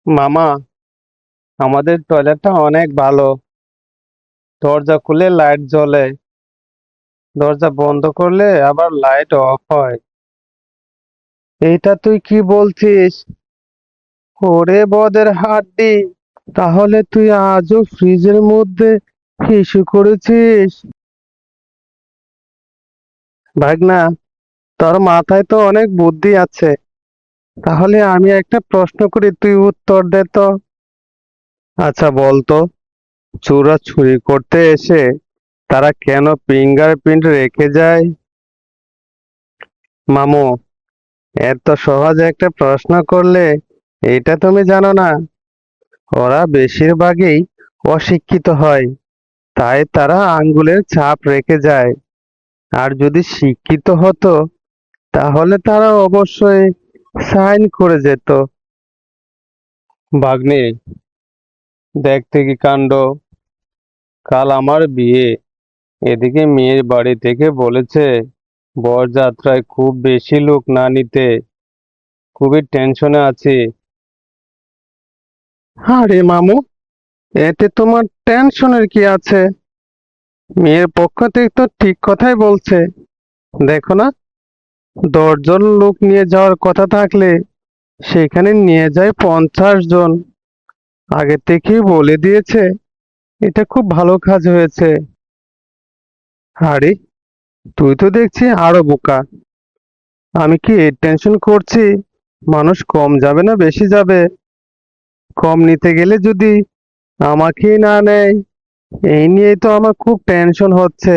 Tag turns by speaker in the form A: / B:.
A: মামা, আমাদের টয়লেটটা অনেক ভালো। দরজা খুলে লাইট জ্বলে, দরজা বন্ধ করলে আবার লাইট অফ হয়। এইটা তুই কি বলছিস? ওরে বদের হাড্ডি, তাহলে তুই আজও ফ্রিজের মধ্যে হিসু করেছিস? ভাগনা, তোর মাথায় তো অনেক বুদ্ধি আছে। তাহলে আমি একটা প্রশ্ন করি, তুই উত্তর দে তো। আচ্ছা বলতো, চোররা চুরি করতে এসে তারা কেন ফিঙ্গারপ্রিন্ট রেখে যায়? মামু, এত সহজ একটা প্রশ্ন করলে এটা তুমি জানো না? ওরা বেশিরভাগই অশিক্ষিত হয়, তাই তারা আঙ্গুলের ছাপ রেখে যায়। আর যদি শিক্ষিত হতো তাহলে তারা অবশ্যই সাইন করে যেত। ভাগ্নে, দেখতে কি কাণ্ড! কাল আমার বিয়ে, এদিকে মেয়ের বাড়ি থেকে বলেছে বরযাত্রায় খুব বেশি লোক না নিতে। খুবই টেনশনে আছি। আরে মামু, এতে তোমার টেনশনের কি আছে? মেয়ের পক্ষ থেকে তো ঠিক কথাই বলছে। দেখো না, 10 জন লোক নিয়ে যাওয়ার কথা থাকলে সেখানে নিয়ে যায় 50 জন। আগে থেকেই বলে দিয়েছে। এটা খুব ভালো কাজ হয়েছে। আরে, তুই তো দেখছি আরো বোকা। আমি কি এর টেনশন করছি মানুষ কম যাবে না বেশি যাবে? কম নিতে গেলে যদি আমাকেই না নেয়, এই নিয়েই তো আমার খুব টেনশন হচ্ছে।